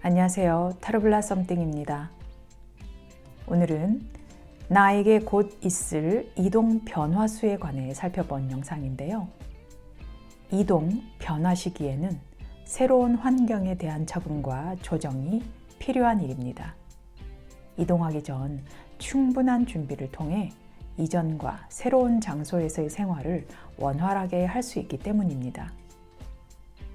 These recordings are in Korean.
안녕하세요. 타로블라 썸띵입니다. 오늘은 나에게 곧 있을 이동 변화수에 관해 살펴본 영상인데요. 이동 변화 시기에는 새로운 환경에 대한 적응과 조정이 필요한 일입니다. 이동하기 전 충분한 준비를 통해 이전과 새로운 장소에서의 생활을 원활하게 할 수 있기 때문입니다.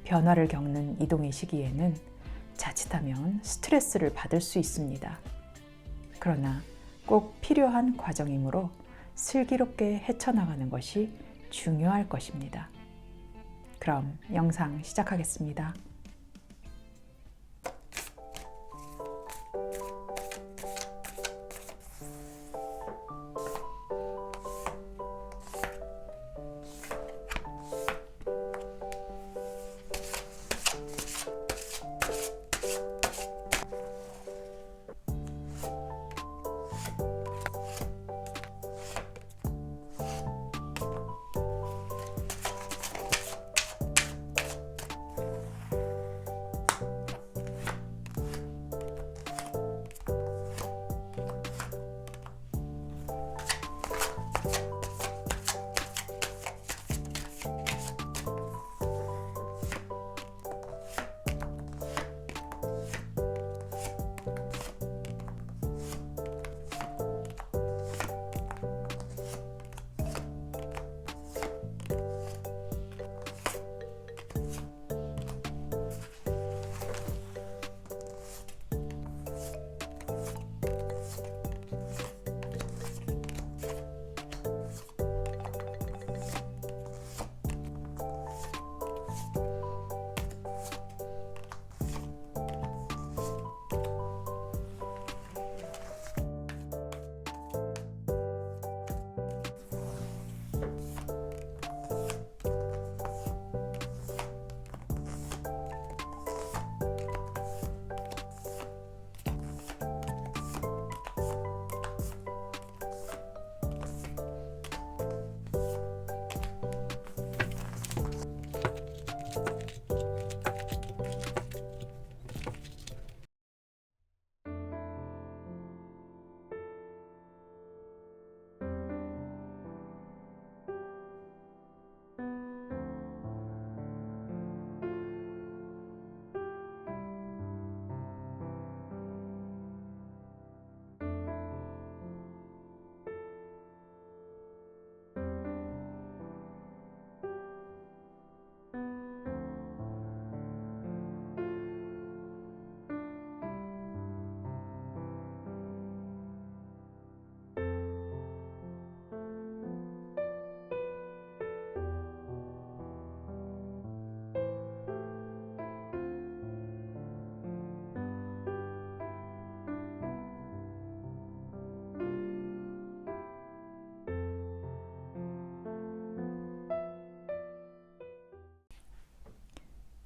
변화를 겪는 이동의 시기에는 자칫하면 스트레스를 받을 수 있습니다. 그러나 꼭 필요한 과정이므로 슬기롭게 헤쳐나가는 것이 중요할 것입니다. 그럼 영상 시작하겠습니다.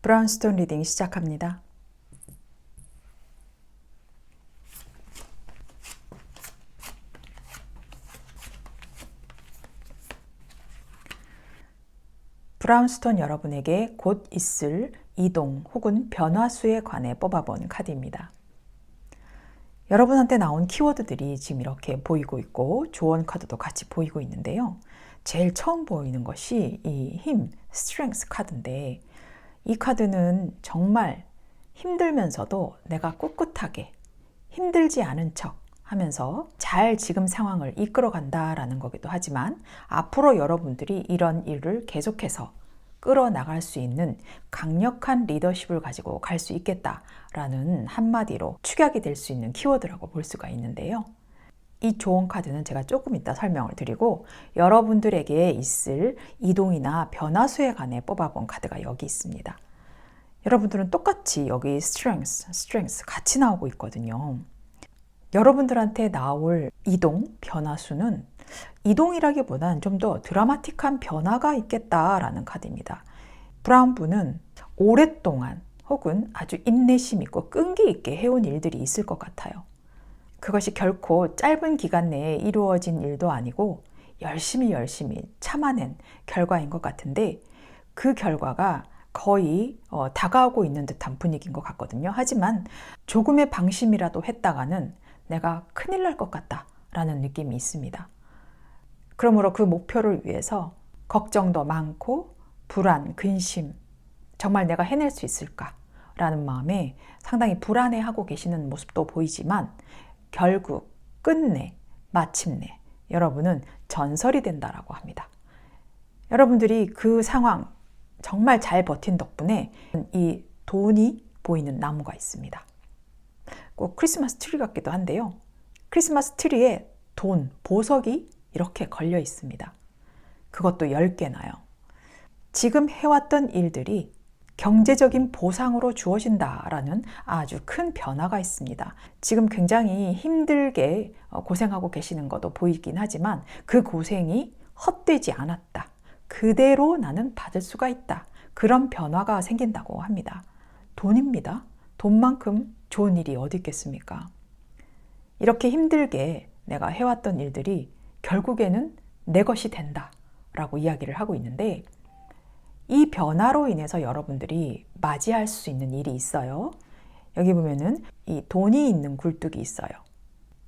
브라운스톤 리딩 시작합니다. 브라운스톤 여러분에게 곧 있을 이동 혹은 변화수에 관해 뽑아본 카드입니다. 여러분한테 나온 키워드들이 지금 이렇게 보이고 있고 조언 카드도 같이 보이고 있는데요. 제일 처음 보이는 것이 이 힘, 스트렝스 카드인데 이 카드는 정말 힘들면서도 내가 꿋꿋하게 힘들지 않은 척 하면서 잘 지금 상황을 이끌어 간다라는 거기도 하지만 앞으로 여러분들이 이런 일을 계속해서 끌어나갈 수 있는 강력한 리더십을 가지고 갈 수 있겠다라는 한마디로 축약이 될 수 있는 키워드라고 볼 수가 있는데요. 이 조언 카드는 제가 조금 이따 설명을 드리고 여러분들에게 있을 이동이나 변화수에 관해 뽑아본 카드가 여기 있습니다. 여러분들은 똑같이 여기 strength 같이 나오고 있거든요. 여러분들한테 나올 이동, 변화수는 이동이라기보다는 좀 더 드라마틱한 변화가 있겠다라는 카드입니다. 브라운 분은 오랫동안 혹은 아주 인내심 있고 끈기 있게 해온 일들이 있을 것 같아요. 그것이 결코 짧은 기간 내에 이루어진 일도 아니고 열심히 참아낸 결과인 것 같은데 그 결과가 거의 다가오고 있는 듯한 분위기인 것 같거든요. 하지만 조금의 방심이라도 했다가는 내가 큰일 날 것 같다라는 느낌이 있습니다. 그러므로 그 목표를 위해서 걱정도 많고 불안, 근심, 정말 내가 해낼 수 있을까라는 마음에 상당히 불안해하고 계시는 모습도 보이지만 결국 끝내 마침내 여러분은 전설이 된다라고 합니다. 여러분들이 그 상황 정말 잘 버틴 덕분에 이 돈이 보이는 나무가 있습니다. 꼭 크리스마스 트리 같기도 한데요. 크리스마스 트리에 돈, 보석이 이렇게 걸려 있습니다. 그것도 10개나요. 지금 해왔던 일들이 경제적인 보상으로 주어진다라는 아주 큰 변화가 있습니다. 지금 굉장히 힘들게 고생하고 계시는 것도 보이긴 하지만 그 고생이 헛되지 않았다. 그대로 나는 받을 수가 있다. 그런 변화가 생긴다고 합니다. 돈입니다. 돈만큼 좋은 일이 어디 있겠습니까? 이렇게 힘들게 내가 해왔던 일들이 결국에는 내 것이 된다라고 이야기를 하고 있는데 이 변화로 인해서 여러분들이 맞이할 수 있는 일이 있어요. 여기 보면은 이 돈이 있는 굴뚝이 있어요.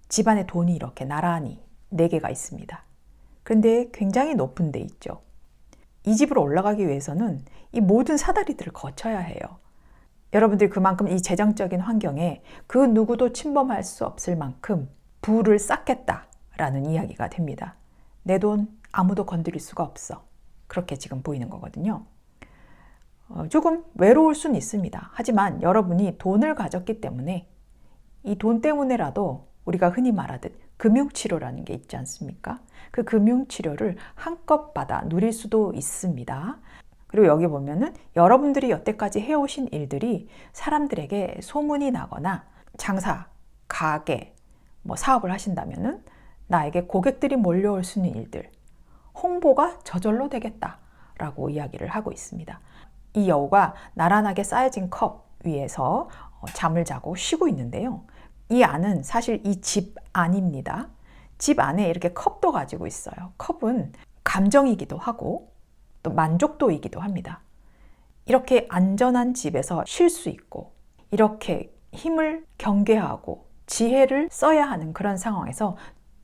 집안에 돈이 이렇게 나란히 4개가 있습니다. 그런데 굉장히 높은 데 있죠. 이 집으로 올라가기 위해서는 이 모든 사다리들을 거쳐야 해요. 여러분들이 그만큼 이 재정적인 환경에 그 누구도 침범할 수 없을 만큼 부를 쌓겠다라는 이야기가 됩니다. 내 돈 아무도 건드릴 수가 없어. 그렇게 지금 보이는 거거든요. 조금 외로울 수는 있습니다. 하지만 여러분이 돈을 가졌기 때문에 이 돈 때문에라도 우리가 흔히 말하듯 금융치료라는 게 있지 않습니까? 그 금융치료를 한껏 받아 누릴 수도 있습니다. 그리고 여기 보면은 여러분들이 여태까지 해오신 일들이 사람들에게 소문이 나거나 장사, 가게, 사업을 하신다면은 나에게 고객들이 몰려올 수 있는 일들, 홍보가 저절로 되겠다라고 이야기를 하고 있습니다. 이 여우가 나란하게 쌓여진 컵 위에서 잠을 자고 쉬고 있는데요. 이 안은 사실 이 집 안입니다. 집 안에 이렇게 컵도 가지고 있어요. 컵은 감정이기도 하고 또 만족도이기도 합니다. 이렇게 안전한 집에서 쉴 수 있고 이렇게 힘을 경계하고 지혜를 써야 하는 그런 상황에서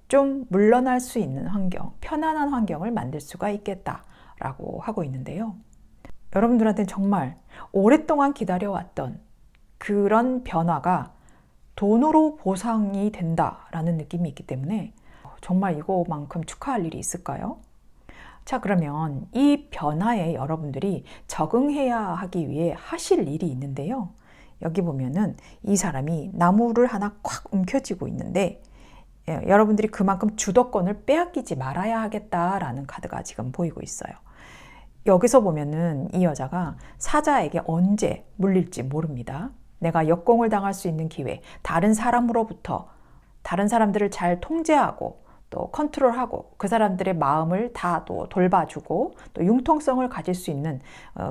좀 물러날 수 있는 환경, 편안한 환경을 만들 수가 있겠다라고 하고 있는데요. 여러분들한테는 정말 오랫동안 기다려왔던 그런 변화가 돈으로 보상이 된다라는 느낌이 있기 때문에 정말 이거만큼 축하할 일이 있을까요? 자, 그러면 이 변화에 여러분들이 적응해야 하기 위해 하실 일이 있는데요. 여기 보면은 이 사람이 나무를 하나 콱 움켜쥐고 있는데 여러분들이 그만큼 주도권을 빼앗기지 말아야 하겠다라는 카드가 지금 보이고 있어요. 여기서 보면은 이 여자가 사자에게 언제 물릴지 모릅니다. 내가 역공을 당할 수 있는 기회, 다른 사람으로부터 다른 사람들을 잘 통제하고 또 컨트롤하고 그 사람들의 마음을 다 또 돌봐주고 또 융통성을 가질 수 있는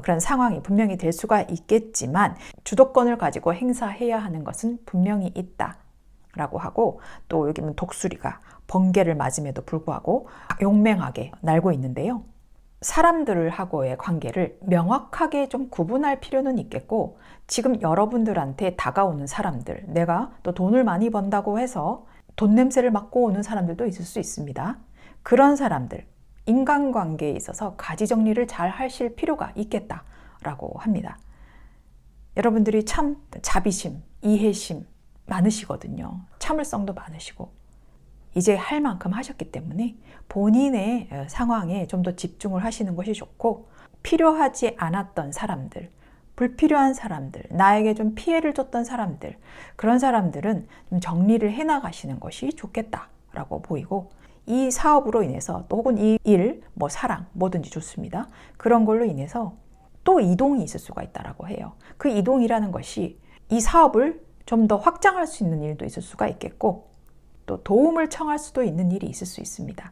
그런 상황이 분명히 될 수가 있겠지만 주도권을 가지고 행사해야 하는 것은 분명히 있다라고 하고 또 여기는 독수리가 번개를 맞음에도 불구하고 용맹하게 날고 있는데요. 사람들하고의 관계를 명확하게 좀 구분할 필요는 있겠고 지금 여러분들한테 다가오는 사람들, 내가 또 돈을 많이 번다고 해서 돈 냄새를 맡고 오는 사람들도 있을 수 있습니다. 그런 사람들, 인간관계에 있어서 가지 정리를 잘 하실 필요가 있겠다라고 합니다. 여러분들이 참 자비심, 이해심 많으시거든요. 참을성도 많으시고 이제 할 만큼 하셨기 때문에 본인의 상황에 좀 더 집중을 하시는 것이 좋고 필요하지 않았던 사람들, 불필요한 사람들, 나에게 좀 피해를 줬던 사람들, 그런 사람들은 좀 정리를 해나가시는 것이 좋겠다라고 보이고 이 사업으로 인해서 또 혹은 이 일, 사랑, 뭐든지 좋습니다. 그런 걸로 인해서 또 이동이 있을 수가 있다라고 해요. 그 이동이라는 것이 이 사업을 좀 더 확장할 수 있는 일도 있을 수가 있겠고 또 도움을 청할 수도 있는 일이 있을 수 있습니다.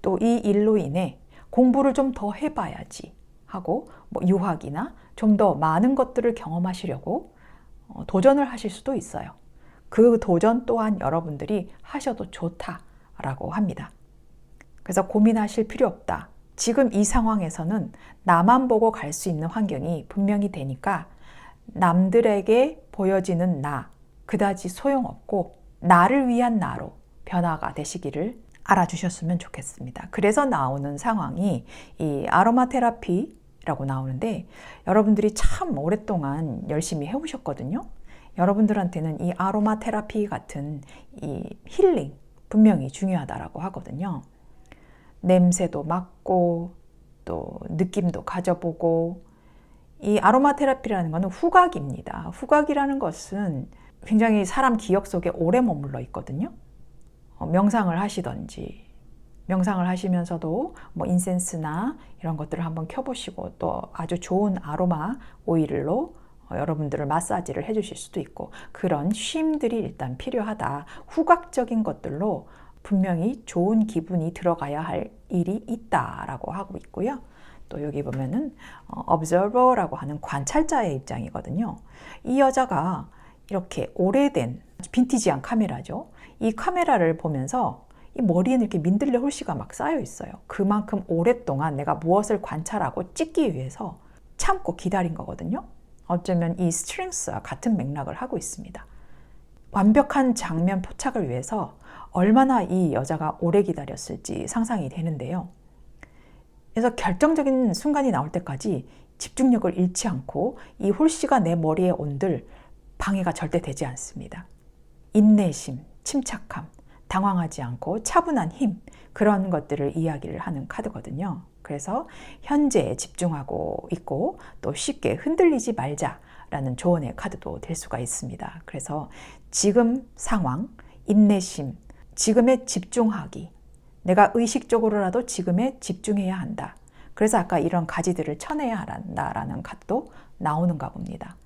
또 이 일로 인해 공부를 좀 더 해봐야지 하고 유학이나 좀 더 많은 것들을 경험하시려고 도전을 하실 수도 있어요. 그 도전 또한 여러분들이 하셔도 좋다라고 합니다. 그래서 고민하실 필요 없다. 지금 이 상황에서는 나만 보고 갈 수 있는 환경이 분명히 되니까 남들에게 보여지는 나, 그다지 소용없고 나를 위한 나로 변화가 되시기를 알아주셨으면 좋겠습니다. 그래서 나오는 상황이 이 아로마 테라피라고 나오는데 여러분들이 참 오랫동안 열심히 해오셨거든요. 여러분들한테는 이 아로마 테라피 같은 이 힐링 분명히 중요하다라고 하거든요. 냄새도 맡고 또 느낌도 가져보고 이 아로마 테라피라는 것은 후각입니다. 후각이라는 것은 굉장히 사람 기억 속에 오래 머물러 있거든요. 명상을 하시던지 명상을 하시면서도 뭐 인센스나 이런 것들을 한번 켜보시고 또 아주 좋은 아로마 오일로 여러분들을 마사지를 해주실 수도 있고 그런 쉼들이 일단 필요하다. 후각적인 것들로 분명히 좋은 기분이 들어가야 할 일이 있다라고 하고 있고요. 또 여기 보면은 observer라고 하는 관찰자의 입장이거든요. 이 여자가 이렇게 오래된 빈티지한 카메라죠. 이 카메라를 보면서 이 머리에는 이렇게 민들레 홀씨가 막 쌓여 있어요. 그만큼 오랫동안 내가 무엇을 관찰하고 찍기 위해서 참고 기다린 거거든요. 어쩌면 이 스트렝스와 같은 맥락을 하고 있습니다. 완벽한 장면 포착을 위해서 얼마나 이 여자가 오래 기다렸을지 상상이 되는데요. 그래서 결정적인 순간이 나올 때까지 집중력을 잃지 않고 이 홀씨가 내 머리에 온들 방해가 절대 되지 않습니다. 인내심, 침착함, 당황하지 않고 차분한 힘 그런 것들을 이야기를 하는 카드거든요. 그래서 현재에 집중하고 있고 또 쉽게 흔들리지 말자라는 조언의 카드도 될 수가 있습니다. 그래서 지금 상황, 인내심, 지금에 집중하기 내가 의식적으로라도 지금에 집중해야 한다. 그래서 아까 이런 가지들을 쳐내야 한다라는 카드도 나오는가 봅니다.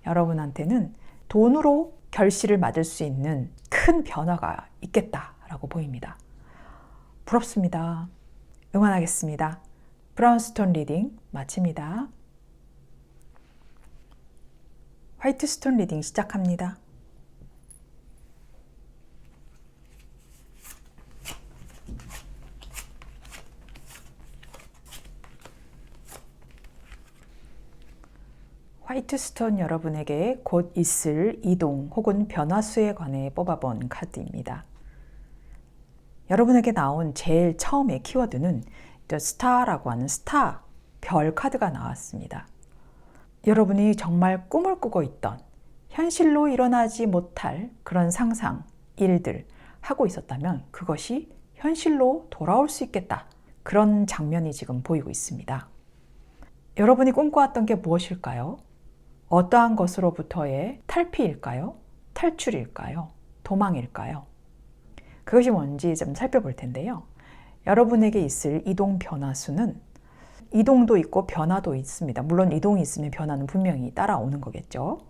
여러분한테는 돈으로 결실을 맞을 수 있는 큰 변화가 있겠다라고 보입니다. 부럽습니다. 응원하겠습니다. 브라운스톤 리딩 마칩니다. 화이트스톤 리딩 시작합니다. 화이트스톤 여러분에게 곧 있을 이동 혹은 변화수에 관해 뽑아본 카드입니다. 여러분에게 나온 제일 처음의 키워드는 The Star라고 하는 스타, 별 카드가 나왔습니다. 여러분이 정말 꿈을 꾸고 있던 현실로 일어나지 못할 그런 상상, 일들 하고 있었다면 그것이 현실로 돌아올 수 있겠다. 그런 장면이 지금 보이고 있습니다. 여러분이 꿈꿔왔던 게 무엇일까요? 어떠한 것으로부터의 탈피일까요? 탈출일까요? 도망일까요? 그것이 뭔지 좀 살펴볼 텐데요. 여러분에게 있을 이동 변화수는 이동도 있고 변화도 있습니다. 물론 이동이 있으면 변화는 분명히 따라오는 거겠죠.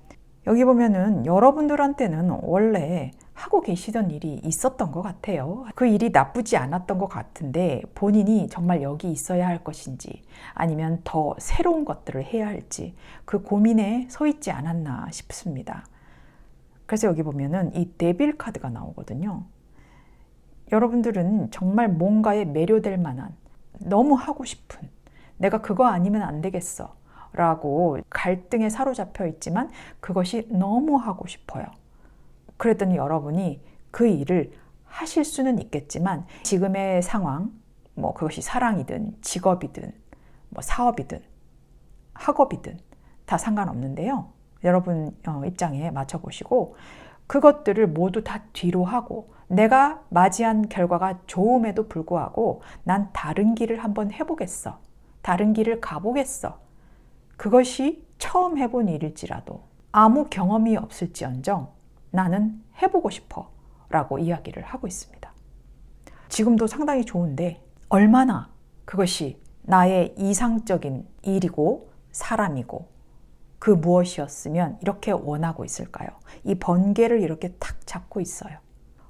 여기 보면은 여러분들한테는 원래 하고 계시던 일이 있었던 것 같아요. 그 일이 나쁘지 않았던 것 같은데 본인이 정말 여기 있어야 할 것인지 아니면 더 새로운 것들을 해야 할지 그 고민에 서 있지 않았나 싶습니다. 그래서 여기 보면은 이 데빌 카드가 나오거든요. 여러분들은 정말 뭔가에 매료될 만한 너무 하고 싶은 내가 그거 아니면 안 되겠어 라고 갈등에 사로잡혀 있지만 그것이 너무 하고 싶어요. 그랬더니 여러분이 그 일을 하실 수는 있겠지만 지금의 상황, 뭐 그것이 사랑이든 직업이든 뭐 사업이든 학업이든 다 상관없는데요. 여러분 입장에 맞춰보시고 그것들을 모두 다 뒤로 하고 내가 맞이한 결과가 좋음에도 불구하고 난 다른 길을 한번 해보겠어. 다른 길을 가보겠어. 그것이 처음 해본 일일지라도 아무 경험이 없을지언정 나는 해보고 싶어 라고 이야기를 하고 있습니다. 지금도 상당히 좋은데 얼마나 그것이 나의 이상적인 일이고 사람이고 그 무엇이었으면 이렇게 원하고 있을까요? 이 번개를 이렇게 탁 잡고 있어요.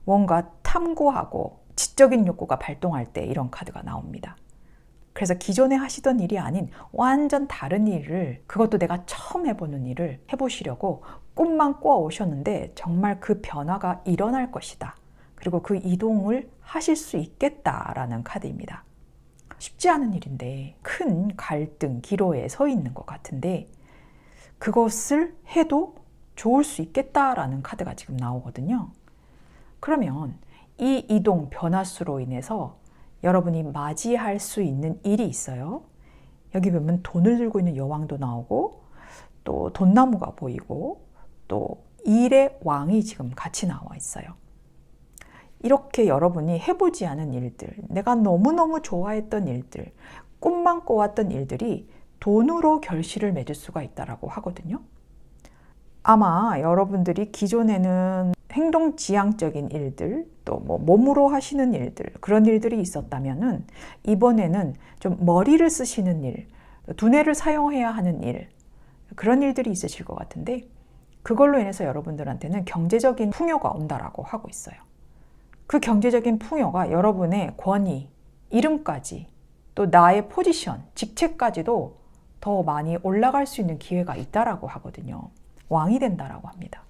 뭔가 탐구하고 지적인 욕구가 발동할 때 이런 카드가 나옵니다. 그래서 기존에 하시던 일이 아닌 완전 다른 일을 그것도 내가 처음 해보는 일을 해보시려고 꿈만 꾸어 오셨는데 정말 그 변화가 일어날 것이다. 그리고 그 이동을 하실 수 있겠다라는 카드입니다. 쉽지 않은 일인데 큰 갈등, 기로에 서 있는 것 같은데 그것을 해도 좋을 수 있겠다라는 카드가 지금 나오거든요. 그러면 이 이동 변화수로 인해서 여러분이 맞이할 수 있는 일이 있어요. 여기 보면 돈을 들고 있는 여왕도 나오고 또 돈나무가 보이고 또 일의 왕이 지금 같이 나와 있어요. 이렇게 여러분이 해보지 않은 일들, 내가 너무너무 좋아했던 일들, 꿈만 꿔왔던 일들이 돈으로 결실을 맺을 수가 있다고 하거든요. 아마 여러분들이 기존에는 행동지향적인 일들, 또 뭐 몸으로 하시는 일들, 그런 일들이 있었다면은 이번에는 좀 머리를 쓰시는 일, 두뇌를 사용해야 하는 일, 그런 일들이 있으실 것 같은데 그걸로 인해서 여러분들한테는 경제적인 풍요가 온다라고 하고 있어요. 그 경제적인 풍요가 여러분의 권위, 이름까지 또 나의 포지션, 직책까지도 더 많이 올라갈 수 있는 기회가 있다라고 하거든요. 왕이 된다라고 합니다.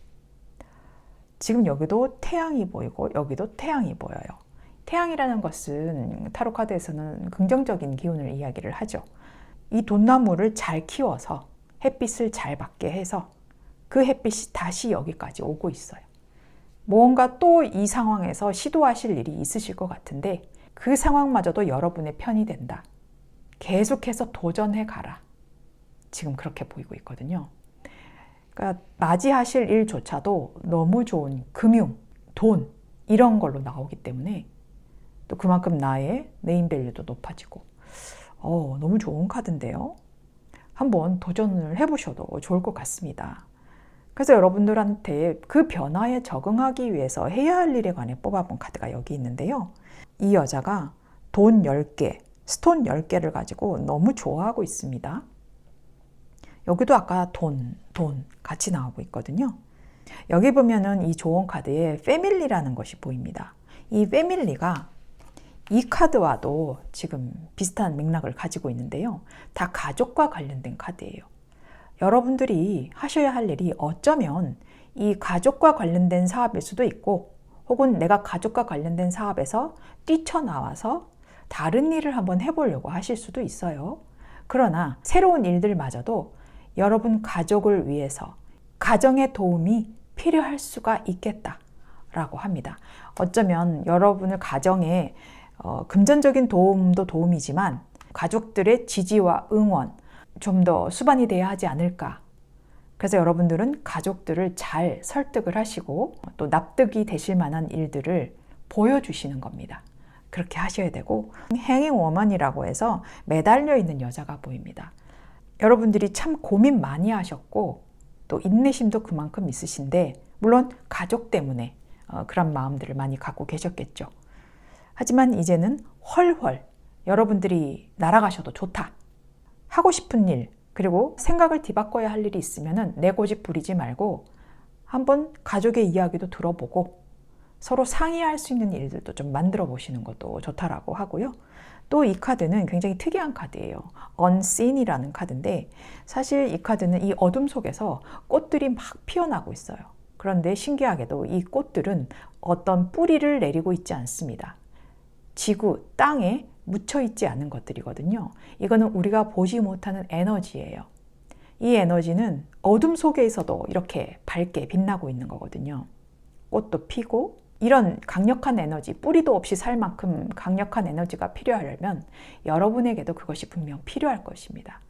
지금 여기도 태양이 보이고 여기도 태양이 보여요. 태양이라는 것은 타로 카드에서는 긍정적인 기운을 이야기를 하죠. 이 돈나무를 잘 키워서 햇빛을 잘 받게 해서 그 햇빛이 다시 여기까지 오고 있어요. 뭔가 또 이 상황에서 시도하실 일이 있으실 것 같은데 그 상황마저도 여러분의 편이 된다. 계속해서 도전해 가라. 지금 그렇게 보이고 있거든요. 그러니까 맞이하실 일조차도 너무 좋은 금융, 돈 이런 걸로 나오기 때문에 또 그만큼 나의 네임밸류도 높아지고 너무 좋은 카드인데요. 한번 도전을 해보셔도 좋을 것 같습니다. 그래서 여러분들한테 그 변화에 적응하기 위해서 해야 할 일에 관해 뽑아본 카드가 여기 있는데요. 이 여자가 돈 10개, 스톤 10개를 가지고 너무 좋아하고 있습니다. 여기도 아까 돈 같이 나오고 있거든요. 여기 보면은 이 조언 카드에 패밀리라는 것이 보입니다. 이 패밀리가 이 카드와도 지금 비슷한 맥락을 가지고 있는데요. 다 가족과 관련된 카드예요. 여러분들이 하셔야 할 일이 어쩌면 이 가족과 관련된 사업일 수도 있고 혹은 내가 가족과 관련된 사업에서 뛰쳐나와서 다른 일을 한번 해보려고 하실 수도 있어요. 그러나 새로운 일들마저도 여러분 가족을 위해서 가정의 도움이 필요할 수가 있겠다라고 합니다. 어쩌면 여러분의 가정에 금전적인 도움도 도움이지만 가족들의 지지와 응원 좀 더 수반이 돼야 하지 않을까. 그래서 여러분들은 가족들을 잘 설득을 하시고 또 납득이 되실 만한 일들을 보여주시는 겁니다. 그렇게 하셔야 되고 행잉 워먼이라고 해서 매달려 있는 여자가 보입니다. 여러분들이 참 고민 많이 하셨고 또 인내심도 그만큼 있으신데 물론 가족 때문에 그런 마음들을 많이 갖고 계셨겠죠. 하지만 이제는 훨훨 여러분들이 날아가셔도 좋다. 하고 싶은 일 그리고 생각을 뒤바꿔야 할 일이 있으면 내 고집 부리지 말고 한번 가족의 이야기도 들어보고 서로 상의할 수 있는 일들도 좀 만들어 보시는 것도 좋다라고 하고요. 또 이 카드는 굉장히 특이한 카드예요. Unseen이라는 카드인데 사실 이 카드는 이 어둠 속에서 꽃들이 막 피어나고 있어요. 그런데 신기하게도 이 꽃들은 어떤 뿌리를 내리고 있지 않습니다. 지구, 땅에 묻혀 있지 않은 것들이거든요. 이거는 우리가 보지 못하는 에너지예요. 이 에너지는 어둠 속에서도 이렇게 밝게 빛나고 있는 거거든요. 꽃도 피고 이런 강력한 에너지, 뿌리도 없이 살 만큼 강력한 에너지가 필요하려면 여러분에게도 그것이 분명 필요할 것입니다.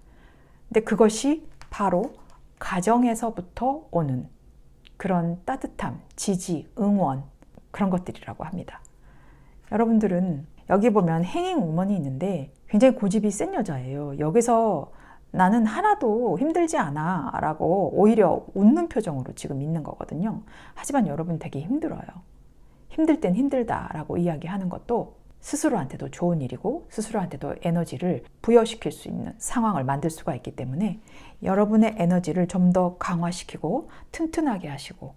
근데 그것이 바로 가정에서부터 오는 그런 따뜻함, 지지, 응원 그런 것들이라고 합니다. 여러분들은 여기 보면 행잉 우먼이 있는데 굉장히 고집이 센 여자예요. 여기서 나는 하나도 힘들지 않아 라고 오히려 웃는 표정으로 지금 있는 거거든요. 하지만 여러분 되게 힘들어요. 힘들 땐 힘들다 라고 이야기하는 것도 스스로한테도 좋은 일이고 스스로한테도 에너지를 부여시킬 수 있는 상황을 만들 수가 있기 때문에 여러분의 에너지를 좀 더 강화시키고 튼튼하게 하시고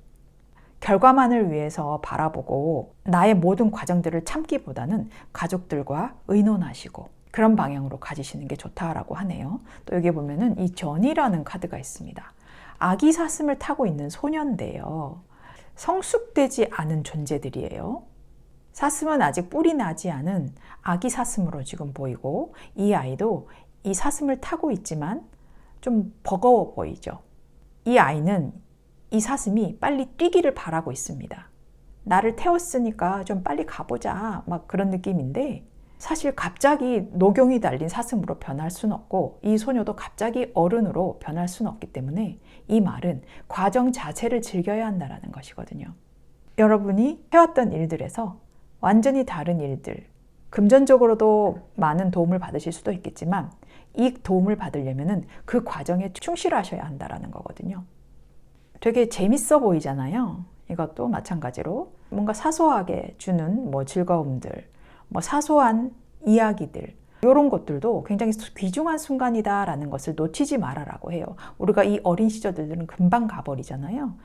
결과만을 위해서 바라보고 나의 모든 과정들을 참기보다는 가족들과 의논하시고 그런 방향으로 가지시는 게 좋다라고 하네요. 또 여기 보면은 이 전이라는 카드가 있습니다. 아기 사슴을 타고 있는 소년인데요. 성숙되지 않은 존재들이에요. 사슴은 아직 뿔이 나지 않은 아기 사슴으로 지금 보이고 이 아이도 이 사슴을 타고 있지만 좀 버거워 보이죠. 이 아이는 이 사슴이 빨리 뛰기를 바라고 있습니다. 나를 태웠으니까 좀 빨리 가보자 막 그런 느낌인데 사실 갑자기 노경이 달린 사슴으로 변할 수는 없고 이 소녀도 갑자기 어른으로 변할 수는 없기 때문에 이 말은 과정 자체를 즐겨야 한다는 것이거든요. 여러분이 해왔던 일들에서 완전히 다른 일들, 금전적으로도 많은 도움을 받으실 수도 있겠지만 이 도움을 받으려면 그 과정에 충실하셔야 한다는 거거든요. 되게 재밌어 보이잖아요. 이것도 마찬가지로 뭔가 사소하게 주는 즐거움들, 사소한 이야기들 이런 것들도 굉장히 귀중한 순간이다라는 것을 놓치지 말아라고 해요. 우리가 이 어린 시절들은 금방 가버리잖아요.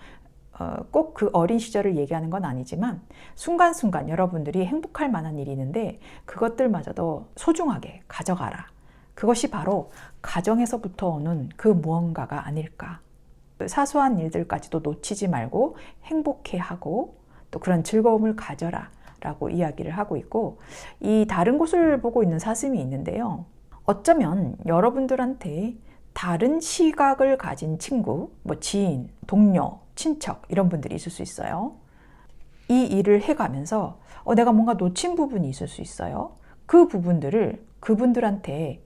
꼭 그 어린 시절을 얘기하는 건 아니지만 순간순간 여러분들이 행복할 만한 일이 있는데 그것들마저도 소중하게 가져가라. 그것이 바로 가정에서부터 오는 그 무언가가 아닐까. 사소한 일들까지도 놓치지 말고 행복해하고 또 그런 즐거움을 가져라 라고 이야기를 하고 있고 이 다른 곳을 보고 있는 사슴이 있는데요. 어쩌면 여러분들한테 다른 시각을 가진 친구, 지인, 동료, 친척 이런 분들이 있을 수 있어요. 이 일을 해가면서 내가 뭔가 놓친 부분이 있을 수 있어요. 그 부분들을 그분들한테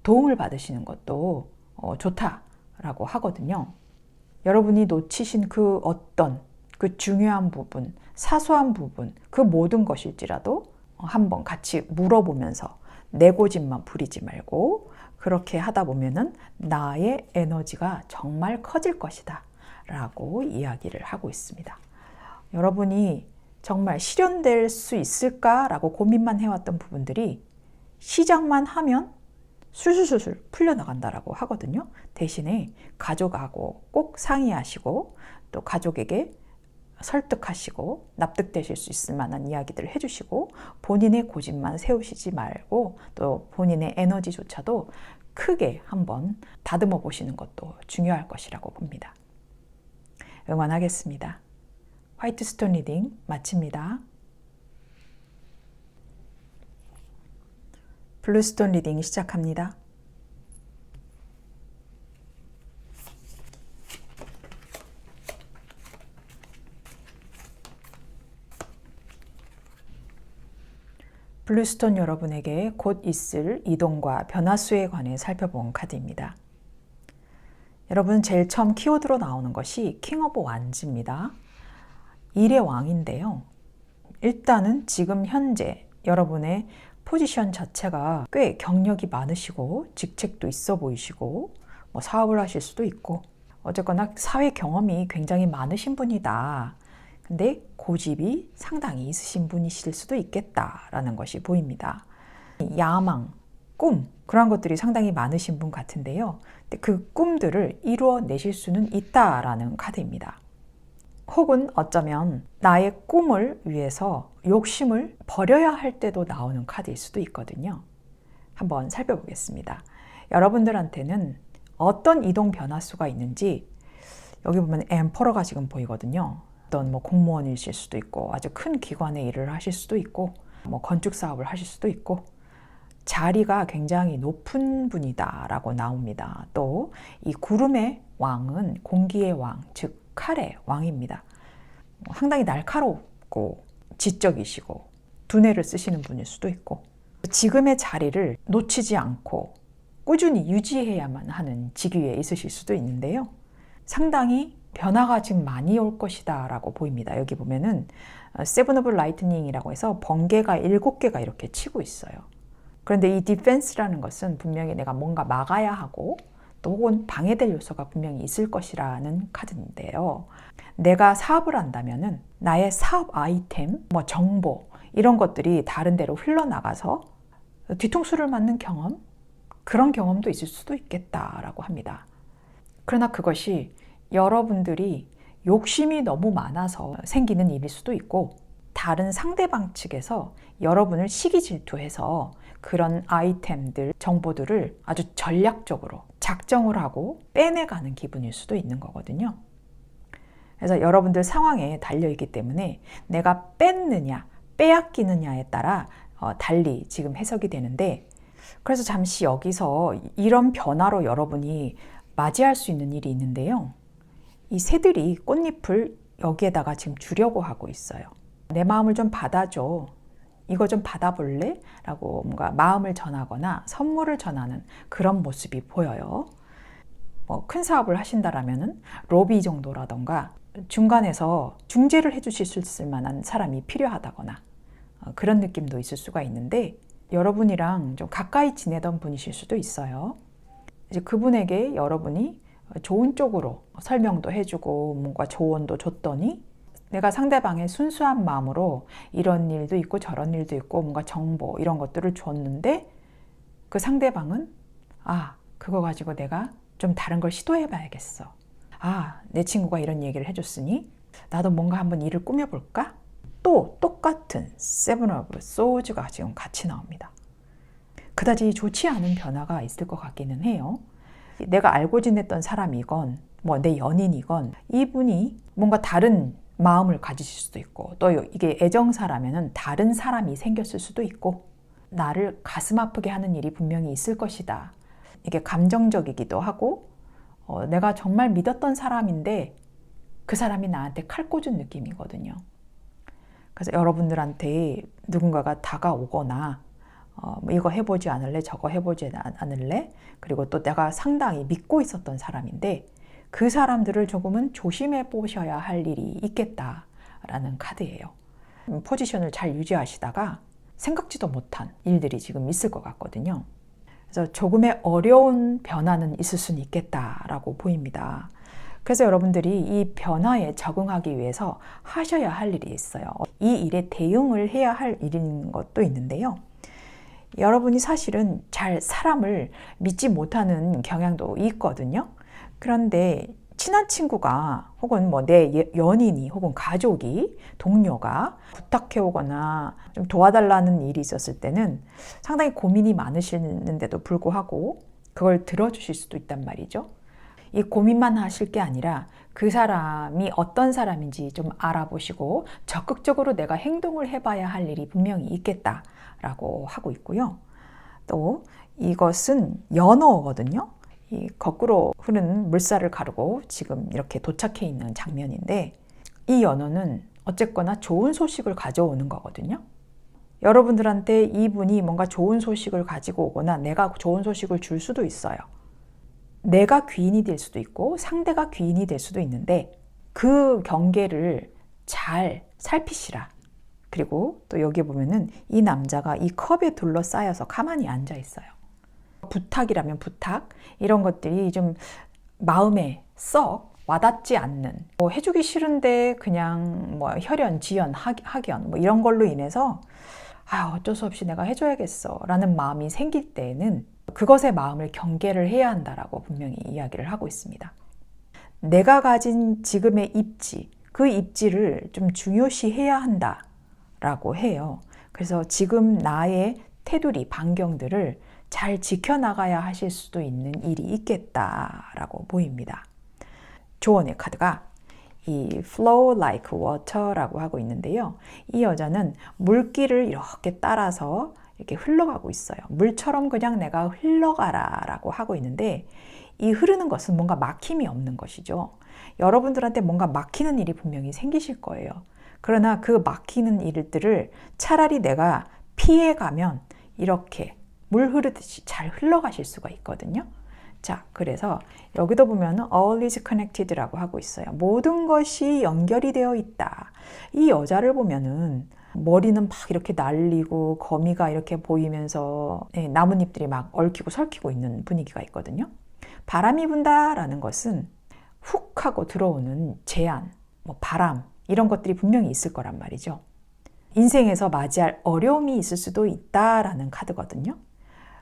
도움을 받으시는 것도 좋다라고 하거든요. 여러분이 놓치신 그 어떤 그 중요한 부분, 사소한 부분, 그 모든 것일지라도 한번 같이 물어보면서 내 고집만 부리지 말고 그렇게 하다 보면은 나의 에너지가 정말 커질 것이다 라고 이야기를 하고 있습니다. 여러분이 정말 실현될 수 있을까라고 고민만 해왔던 부분들이 시작만 하면 술술술술 풀려나간다라고 하거든요. 대신에 가족하고 꼭 상의하시고 또 가족에게 설득하시고 납득되실 수 있을 만한 이야기들을 해주시고 본인의 고집만 세우시지 말고 또 본인의 에너지조차도 크게 한번 다듬어 보시는 것도 중요할 것이라고 봅니다. 응원하겠습니다. 화이트 스톤 리딩 마칩니다. 블루스톤 리딩 시작합니다. 블루스톤 여러분에게 곧 있을 이동과 변화수에 관해 살펴본 카드입니다. 여러분 제일 처음 키워드로 나오는 것이 킹 오브 완즈입니다. 일의 왕인데요. 일단은 지금 현재 여러분의 포지션 자체가 꽤 경력이 많으시고 직책도 있어 보이시고 사업을 하실 수도 있고 어쨌거나 사회 경험이 굉장히 많으신 분이다. 근데 고집이 상당히 있으신 분이실 수도 있겠다라는 것이 보입니다. 야망, 꿈 그런 것들이 상당히 많으신 분 같은데요. 근데 그 꿈들을 이루어내실 수는 있다라는 카드입니다. 혹은 어쩌면 나의 꿈을 위해서 욕심을 버려야 할 때도 나오는 카드일 수도 있거든요. 한번 살펴보겠습니다. 여러분들한테는 어떤 이동 변화수가 있는지 여기 보면 엠퍼러가 지금 보이거든요. 어떤 공무원이실 수도 있고 아주 큰 기관에 일을 하실 수도 있고 건축 사업을 하실 수도 있고 자리가 굉장히 높은 분이다 라고 나옵니다. 또 이 구름의 왕은 공기의 왕, 즉 칼의 왕입니다. 상당히 날카롭고 지적이시고 두뇌를 쓰시는 분일 수도 있고 지금의 자리를 놓치지 않고 꾸준히 유지해야만 하는 직위에 있으실 수도 있는데요. 상당히 변화가 지금 많이 올 것이다 라고 보입니다. 여기 보면은 세븐 오브 라이트닝이라고 해서 번개가 7개가 이렇게 치고 있어요. 그런데 이 디펜스라는 것은 분명히 내가 뭔가 막아야 하고 또 혹은 방해될 요소가 분명히 있을 것이라는 카드인데요. 내가 사업을 한다면은 나의 사업 아이템, 정보 이런 것들이 다른 데로 흘러나가서 뒤통수를 맞는 경험, 그런 경험도 있을 수도 있겠다라고 합니다. 그러나 그것이 여러분들이 욕심이 너무 많아서 생기는 일일 수도 있고 다른 상대방 측에서 여러분을 시기 질투해서 그런 아이템들, 정보들을 아주 전략적으로 작정을 하고 빼내가는 기분일 수도 있는 거거든요. 그래서 여러분들 상황에 달려있기 때문에 내가 뺐느냐, 빼앗기느냐에 따라 달리 지금 해석이 되는데, 그래서 잠시 여기서 이런 변화로 여러분이 맞이할 수 있는 일이 있는데요. 이 새들이 꽃잎을 여기에다가 지금 주려고 하고 있어요. 내 마음을 좀 받아줘. 이거 좀 받아볼래? 라고 뭔가 마음을 전하거나 선물을 전하는 그런 모습이 보여요. 큰 사업을 하신다라면은 로비 정도라던가 중간에서 중재를 해주실 수 있을 만한 사람이 필요하다거나 그런 느낌도 있을 수가 있는데, 여러분이랑 좀 가까이 지내던 분이실 수도 있어요. 이제 그분에게 여러분이 좋은 쪽으로 설명도 해주고 뭔가 조언도 줬더니, 내가 상대방의 순수한 마음으로 이런 일도 있고 저런 일도 있고 뭔가 정보 이런 것들을 줬는데, 그 상대방은 그거 가지고 내가 좀 다른 걸 시도해 봐야겠어. 내 친구가 이런 얘기를 해줬으니 나도 뭔가 한번 일을 꾸며볼까? 또 똑같은 세븐 오브 소즈가 지금 같이 나옵니다. 그다지 좋지 않은 변화가 있을 것 같기는 해요. 내가 알고 지냈던 사람이건 내 연인이건 이분이 뭔가 다른 마음을 가지실 수도 있고, 또 이게 애정사라면은 다른 사람이 생겼을 수도 있고, 나를 가슴 아프게 하는 일이 분명히 있을 것이다. 이게 감정적이기도 하고, 내가 정말 믿었던 사람인데 그 사람이 나한테 칼 꽂은 느낌이거든요. 그래서 여러분들한테 누군가가 다가오거나 이거 해보지 않을래? 저거 해보지 않을래? 그리고 또 내가 상당히 믿고 있었던 사람인데 그 사람들을 조금은 조심해 보셔야 할 일이 있겠다라는 카드예요. 포지션을 잘 유지하시다가 생각지도 못한 일들이 지금 있을 것 같거든요. 그래서 조금의 어려운 변화는 있을 수는 있겠다라고 보입니다. 그래서 여러분들이 이 변화에 적응하기 위해서 하셔야 할 일이 있어요. 이 일에 대응을 해야 할 일인 것도 있는데요. 여러분이 사실은 잘 사람을 믿지 못하는 경향도 있거든요. 그런데 친한 친구가 혹은 내 연인이 혹은 가족이, 동료가 부탁해 오거나 좀 도와달라는 일이 있었을 때는 상당히 고민이 많으시는데도 불구하고 그걸 들어주실 수도 있단 말이죠. 이 고민만 하실 게 아니라 그 사람이 어떤 사람인지 좀 알아보시고 적극적으로 내가 행동을 해봐야 할 일이 분명히 있겠다라고 하고 있고요. 또 이것은 연어거든요. 이 거꾸로 흐르는 물살을 가르고 지금 이렇게 도착해 있는 장면인데, 이 연어는 어쨌거나 좋은 소식을 가져오는 거거든요. 여러분들한테 이분이 뭔가 좋은 소식을 가지고 오거나 내가 좋은 소식을 줄 수도 있어요. 내가 귀인이 될 수도 있고 상대가 귀인이 될 수도 있는데 그 경계를 잘 살피시라. 그리고 또 여기 보면은 이 남자가 이 컵에 둘러싸여서 가만히 앉아 있어요. 부탁이라면 부탁, 이런 것들이 좀 마음에 썩 와닿지 않는, 해주기 싫은데 그냥 혈연, 지연, 학연 이런 걸로 인해서 어쩔 수 없이 내가 해줘야겠어 라는 마음이 생길 때에는 그것의 마음을 경계를 해야 한다라고 분명히 이야기를 하고 있습니다. 내가 가진 지금의 입지, 그 입지를 좀 중요시해야 한다라고 해요. 그래서 지금 나의 테두리, 반경들을 잘 지켜나가야 하실 수도 있는 일이 있겠다라고 보입니다. 조언의 카드가 이 flow like water라고 하고 있는데요. 이 여자는 물길을 이렇게 따라서 이렇게 흘러가고 있어요. 물처럼 그냥 내가 흘러가라 라고 하고 있는데, 이 흐르는 것은 뭔가 막힘이 없는 것이죠. 여러분들한테 뭔가 막히는 일이 분명히 생기실 거예요. 그러나 그 막히는 일들을 차라리 내가 피해가면 이렇게 물 흐르듯이 잘 흘러가실 수가 있거든요. 자, 그래서 여기도 보면 all is connected라고 하고 있어요. 모든 것이 연결이 되어 있다. 이 여자를 보면은 머리는 막 이렇게 날리고 거미가 이렇게 보이면서 나뭇잎들이 막 얽히고 설키고 있는 분위기가 있거든요. 바람이 분다라는 것은 훅 하고 들어오는 재안, 바람 이런 것들이 분명히 있을 거란 말이죠. 인생에서 맞이할 어려움이 있을 수도 있다라는 카드거든요.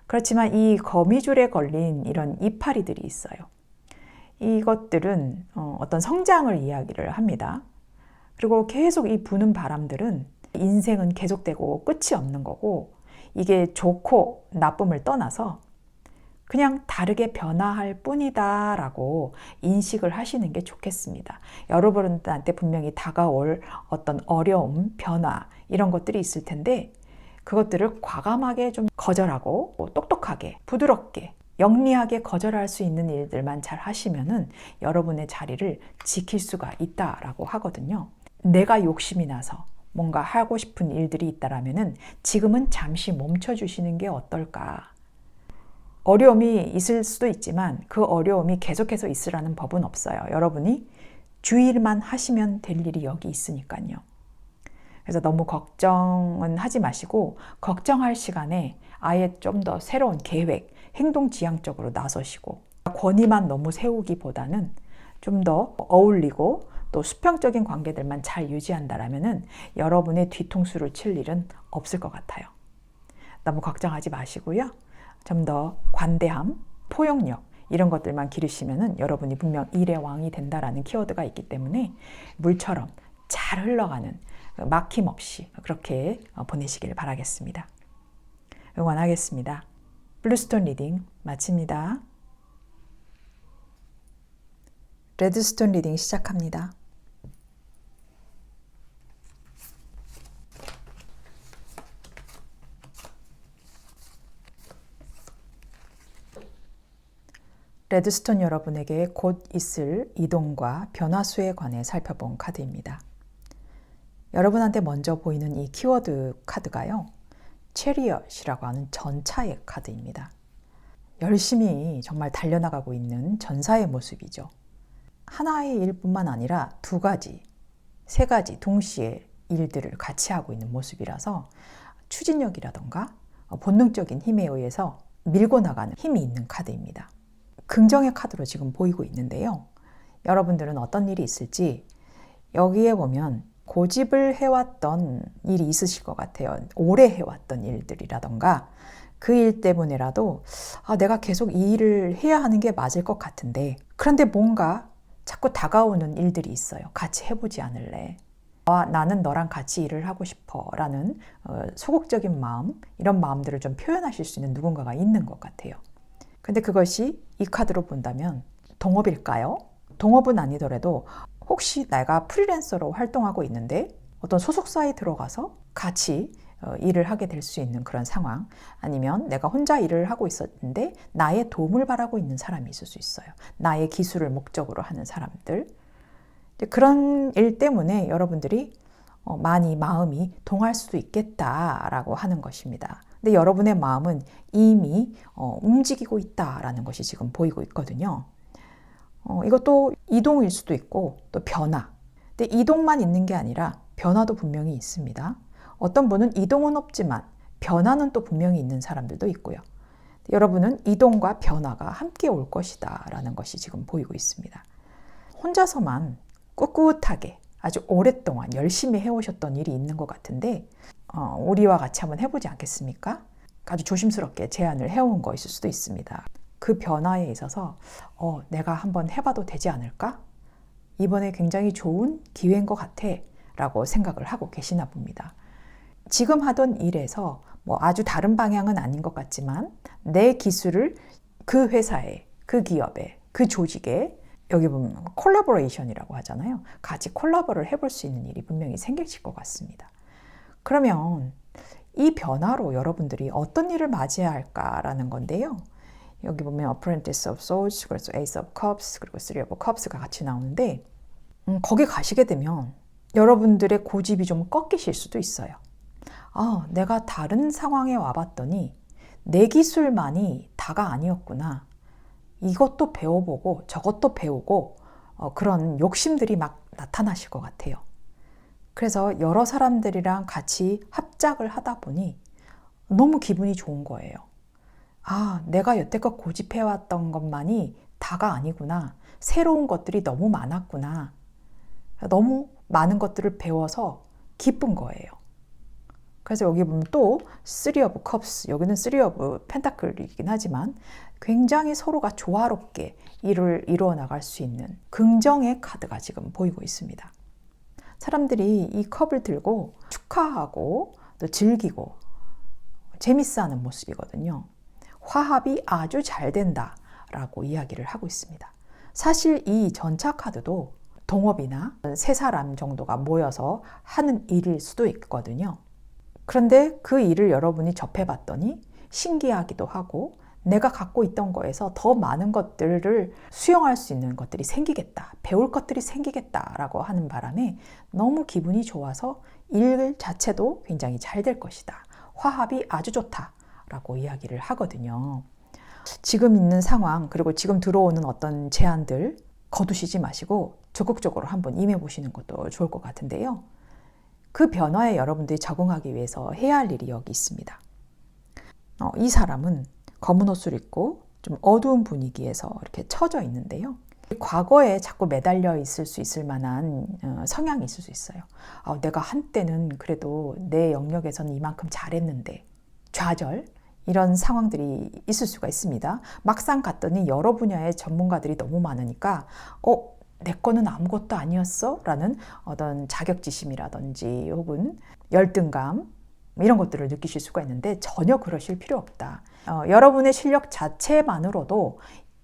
그렇지만 이 거미줄에 걸린 이런 이파리들이 있어요. 이것들은 어떤 성장을 이야기를 합니다. 그리고 계속 이 부는 바람들은 인생은 계속되고 끝이 없는 거고, 이게 좋고 나쁨을 떠나서 그냥 다르게 변화할 뿐이다 라고 인식을 하시는 게 좋겠습니다. 여러분한테 분명히 다가올 어떤 어려움, 변화 이런 것들이 있을 텐데 그것들을 과감하게 좀 거절하고 똑똑하게, 부드럽게, 영리하게 거절할 수 있는 일들만 잘 하시면은 여러분의 자리를 지킬 수가 있다라고 하거든요. 내가 욕심이 나서 뭔가 하고 싶은 일들이 있다라면은 지금은 잠시 멈춰주시는 게 어떨까? 어려움이 있을 수도 있지만 그 어려움이 계속해서 있으라는 법은 없어요. 여러분이 주의만 하시면 될 일이 여기 있으니까요. 그래서 너무 걱정은 하지 마시고 걱정할 시간에 아예 좀 더 새로운 계획, 행동 지향적으로 나서시고 권위만 너무 세우기보다는 좀 더 어울리고 또 수평적인 관계들만 잘 유지한다라면은 여러분의 뒤통수를 칠 일은 없을 것 같아요. 너무 걱정하지 마시고요. 좀 더 관대함, 포용력 이런 것들만 기르시면은 여러분이 분명 일의 왕이 된다라는 키워드가 있기 때문에 물처럼 잘 흘러가는 막힘없이 그렇게 보내시길 바라겠습니다. 응원하겠습니다. 블루스톤 리딩 마칩니다. 레드스톤 리딩 시작합니다. 레드스톤 여러분에게 곧 있을 이동과 변화수에 관해 살펴본 카드입니다. 여러분한테 먼저 보이는 이 키워드 카드가요. 체리엇이라고 하는 전차의 카드입니다. 열심히 정말 달려나가고 있는 전사의 모습이죠. 하나의 일뿐만 아니라 두 가지, 세 가지 동시에 일들을 같이 하고 있는 모습이라서 추진력이라던가 본능적인 힘에 의해서 밀고 나가는 힘이 있는 카드입니다. 긍정의 카드로 지금 보이고 있는데요. 여러분들은 어떤 일이 있을지 여기에 보면 고집을 해왔던 일이 있으실 것 같아요. 오래 해왔던 일들이라던가 그 일 때문에라도 내가 계속 이 일을 해야 하는 게 맞을 것 같은데 그런데 뭔가 자꾸 다가오는 일들이 있어요. 같이 해보지 않을래? 나는 너랑 같이 일을 하고 싶어 라는 소극적인 마음, 이런 마음들을 좀 표현하실 수 있는 누군가가 있는 것 같아요. 근데 그것이 이 카드로 본다면 동업일까요? 동업은 아니더라도 혹시 내가 프리랜서로 활동하고 있는데 어떤 소속사에 들어가서 같이 일을 하게 될 수 있는 그런 상황, 아니면 내가 혼자 일을 하고 있었는데 나의 도움을 바라고 있는 사람이 있을 수 있어요. 나의 기술을 목적으로 하는 사람들. 그런 일 때문에 여러분들이 많이 마음이 동할 수도 있겠다라고 하는 것입니다. 근데 여러분의 마음은 이미 움직이고 있다라는 것이 지금 보이고 있거든요. 이것도 이동일 수도 있고 또 변화. 근데 이동만 있는 게 아니라 변화도 분명히 있습니다. 어떤 분은 이동은 없지만 변화는 또 분명히 있는 사람들도 있고요. 여러분은 이동과 변화가 함께 올 것이다 라는 것이 지금 보이고 있습니다. 혼자서만 꿋꿋하게 아주 오랫동안 열심히 해오셨던 일이 있는 것 같은데 우리와 같이 한번 해보지 않겠습니까? 아주 조심스럽게 제안을 해온 거일 수도 있습니다. 그 변화에 있어서 내가 한번 해봐도 되지 않을까? 이번에 굉장히 좋은 기회인 것 같아 라고 생각을 하고 계시나 봅니다. 지금 하던 일에서 아주 다른 방향은 아닌 것 같지만 내 기술을 그 회사에, 그 기업에, 그 조직에 여기 보면 콜라보레이션이라고 하잖아요. 같이 콜라보를 해볼 수 있는 일이 분명히 생기실 것 같습니다. 그러면 이 변화로 여러분들이 어떤 일을 맞이해야 할까라는 건데요. 여기 보면 Apprentice of Swords, 그래서 Ace of Cups, 그리고 Three of Cups가 같이 나오는데 거기 가시게 되면 여러분들의 고집이 좀 꺾이실 수도 있어요. 내가 다른 상황에 와봤더니 내 기술만이 다가 아니었구나. 이것도 배워보고 저것도 배우고 그런 욕심들이 막 나타나실 것 같아요. 그래서 여러 사람들이랑 같이 합작을 하다 보니 너무 기분이 좋은 거예요. 내가 여태껏 고집해왔던 것만이 다가 아니구나. 새로운 것들이 너무 많았구나. 너무 많은 것들을 배워서 기쁜 거예요. 그래서 여기 보면 또 Three of Cups, 여기는 Three of Pentacle이긴 하지만 굉장히 서로가 조화롭게 일을 이루어 나갈 수 있는 긍정의 카드가 지금 보이고 있습니다. 사람들이 이 컵을 들고 축하하고 또 즐기고 재밌어하는 모습이거든요. 화합이 아주 잘 된다라고 이야기를 하고 있습니다. 사실 이 전차 카드도 동업이나 세 사람 정도가 모여서 하는 일일 수도 있거든요. 그런데 그 일을 여러분이 접해봤더니 신기하기도 하고 내가 갖고 있던 거에서 더 많은 것들을 수용할 수 있는 것들이 생기겠다, 배울 것들이 생기겠다라고 하는 바람에 너무 기분이 좋아서 일 자체도 굉장히 잘 될 것이다. 화합이 아주 좋다라고 이야기를 하거든요. 지금 있는 상황, 그리고 지금 들어오는 어떤 제안들 거두시지 마시고 적극적으로 한번 임해 보시는 것도 좋을 것 같은데요. 그 변화에 여러분들이 적응하기 위해서 해야 할 일이 여기 있습니다. 이 사람은 검은 옷을 입고 좀 어두운 분위기에서 이렇게 처져 있는데요. 과거에 자꾸 매달려 있을 수 있을 만한 성향이 있을 수 있어요. 내가 한때는 그래도 내 영역에서는 이만큼 잘했는데, 좌절, 이런 상황들이 있을 수가 있습니다. 막상 갔더니 여러 분야의 전문가들이 너무 많으니까 내 거는 아무것도 아니었어? 라는 어떤 자격지심이라든지 혹은 열등감 이런 것들을 느끼실 수가 있는데 전혀 그러실 필요 없다. 여러분의 실력 자체만으로도